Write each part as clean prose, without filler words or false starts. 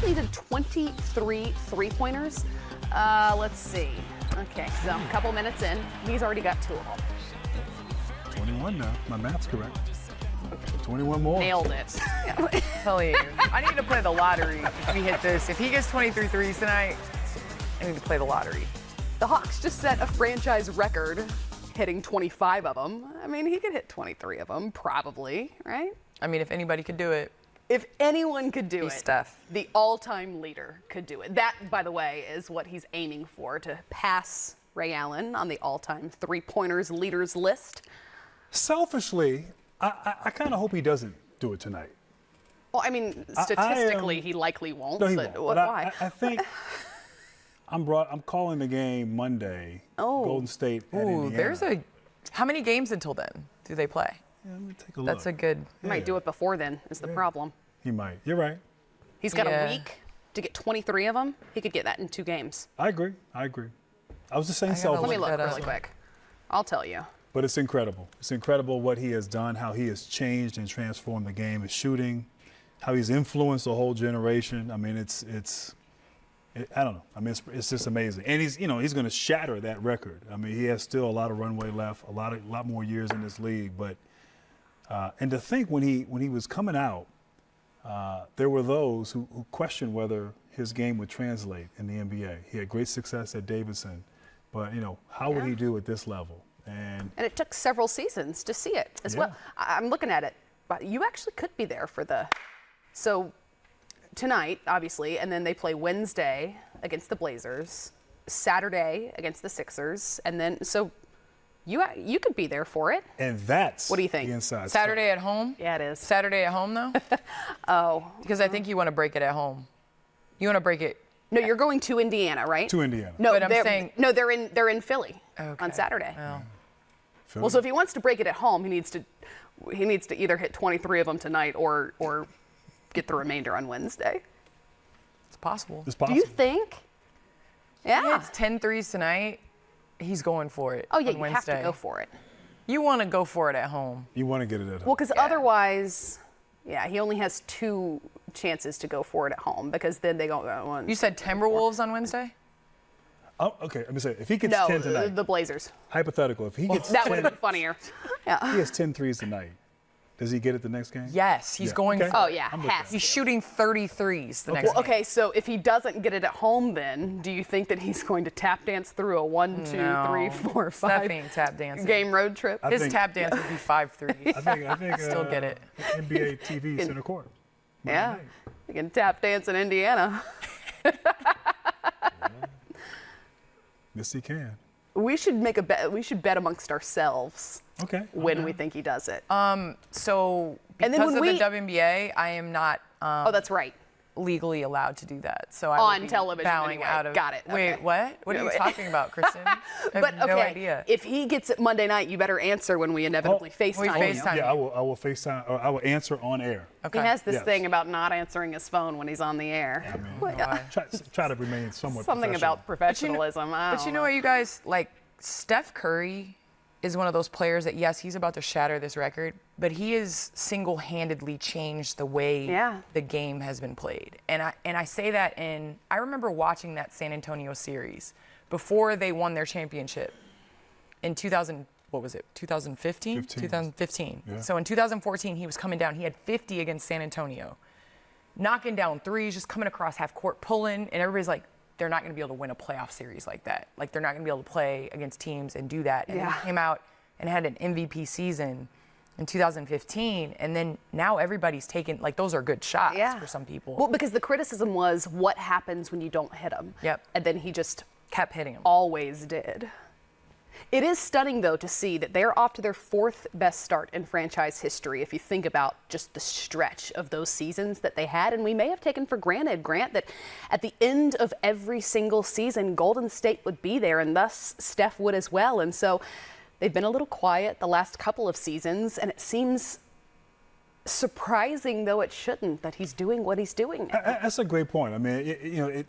just needed 23 three-pointers. Let's see. Okay, so a couple minutes in, he's already got 2 of them. 21 now. My math's correct. 21 more. Nailed it. I'm telling you, I need to play the lottery if we hit this. If he gets 23 threes tonight, I need to play the lottery. The Hawks just set a franchise record, hitting 25 of them. I mean, he could hit 23 of them, probably, right? I mean, if anybody could do it. If anyone could do it, Steph. the all-time leader could do it. That, by the way, is what he's aiming for, to pass Ray Allen on the all-time three-pointers leaders list. Selfishly, I kind of hope he doesn't do it tonight. Well, I mean, statistically, he likely won't. No, he but won't. Why? I think I'm calling the game Monday. Oh. Golden State at Ooh, Indiana. how many games until then do they play? Yeah, let me take a look. That's a good. He might do it before then, is the problem. He might. You're right. He's got Yeah. a week to get 23 of them. He could get that in 2 games. I agree. I was just saying gotta selfish. Let me look look that really up. quick. I'll tell you. But it's incredible. It's incredible what he has done, how he has changed and transformed the game, his shooting, how he's influenced a whole generation. I mean, I don't know. I mean, it's just amazing. And he's going to shatter that record. I mean, he has still a lot of runway left, a lot more years in this league. But and to think when he was coming out, there were those who questioned whether his game would translate in the NBA. He had great success at Davidson, but how would he do at this level? And it took several seasons to see it as well. I'm looking at it, but you actually could be there for so tonight, obviously, and then they play Wednesday against the Blazers, Saturday against the Sixers, and then so you could be there for it. And that's what do you think? The inside Saturday at home? Yeah, it is. Saturday at home, though? Oh. Because I think you want to break it at home. You want to break it. No, you're going to Indiana, right? To Indiana. No, But I'm saying. No, they're in Philly Okay. on Saturday. Well, Well, so if he wants to break it at home, he needs to either hit 23 of them tonight or get the remainder on Wednesday. it's possible. It's Do possible. you think? Yeah. It's 10 threes tonight. He's going for it. Oh yeah, on you Wednesday. have to go for it. You want to go for it at home. You want to get it at home. Well, because otherwise, yeah, he only has 2 chances to go for it at home because then they go one. You said Timberwolves on Wednesday? Oh, okay. Let me say, if he gets No, 10 tonight, the Blazers. hypothetical, if he gets That 10, would have been funnier. Yeah. he has 10 threes tonight, does he get it the next game? Yes, he's Yeah. going Okay. for Oh it. yeah, I'm with has that. He's to. shooting 33s the next Well, game. okay, so if he doesn't get it at home, then do you think that he's going to tap dance through a 1, 2, No. 3, 4, Steph 5 ain't tap dancing. game road trip? I His think- tap dance would be 5 threes. I think Still get it. NBA TV center court. Yeah, you can tap dance in Indiana. Yes, he can. We should make a bet. We should bet amongst ourselves Okay. when we think he does it. So And then because when of we- the WNBA, I am not Oh, that's right. legally allowed to do that. So I On would be television bowing anyway. out of. Got it. Wait, Okay. what? What are you talking about, Kristen? I have But okay, no idea. if he gets it Monday night, you better answer when we inevitably FaceTime we you. FaceTime. Yeah, I will FaceTime, or I will answer on air. Okay. He has this Yes. thing about not answering his phone when he's on the air. Well, yeah. Try to remain somewhat Something professional. about professionalism. I But don't you know what, you guys, like, Steph Curry is one of those players that, yes, he's about to shatter this record, but he has single-handedly changed the way the game has been played. And I say that I remember watching that San Antonio series before they won their championship in 2015? 2015. Yeah. So in 2014, he was coming down. He had 50 against San Antonio, knocking down threes, just coming across half court, pulling, and everybody's like, they're not going to be able to win a playoff series like that. Like, they're not going to be able to play against teams and do that. And then he came out and had an MVP season in 2015. And then now everybody's taking, like, those are good shots for some people. Well, because the criticism was what happens when you don't hit him. Yep. And then he just kept hitting them. always did. It is stunning, though, to see that they're off to their 4th best start in franchise history if you think about just the stretch of those seasons that they had. And we may have taken for granted, Grant, that at the end of every single season, Golden State would be there, and thus Steph would as well. And so they've been a little quiet the last couple of seasons, and it seems surprising, though it shouldn't, that he's doing what he's doing now. That's a great point. I mean,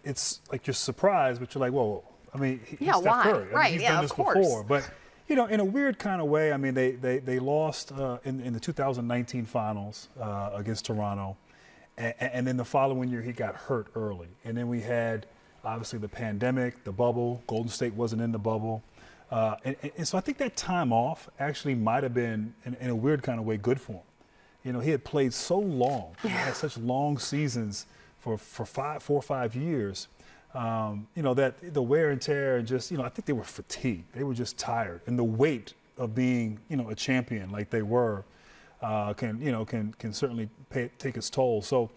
it's like you're surprised, but you're like, whoa. I mean, he's Yeah, Steph why? Curry. I mean, Right, he's yeah, done of this course. before. But, in a weird kind of way, I mean, they lost in the 2019 finals against Toronto. And then the following year, he got hurt early. And then we had, obviously, the pandemic, the bubble. Golden State wasn't in the bubble. And so I think that time off actually might have been, in a weird kind of way, good for him. You know, he had played so long. He had such long seasons for 4 or 5 years. You know, that the wear and tear and just, you know, I think they were fatigued. They were just tired. And the weight of being, you know, a champion like they were can certainly take its toll. So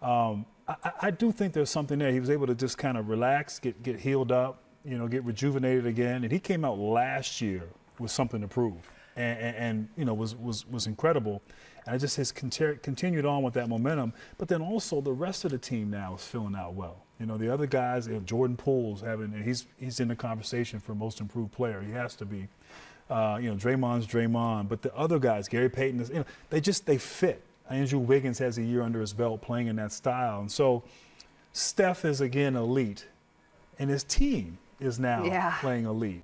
I do think there's something there. He was able to just kind of relax, get healed up, you know, get rejuvenated again. And he came out last year with something to prove and you know, was incredible. And it just has continued on with that momentum. But then also the rest of the team now is filling out well. You know, the other guys, you know, Jordan Poole's he's in the conversation for most improved player. He has to be. You know, Draymond's Draymond, but the other guys, Gary Payton, you know, they fit. Andrew Wiggins has a year under his belt playing in that style. And so Steph is again elite, and his team is now playing elite.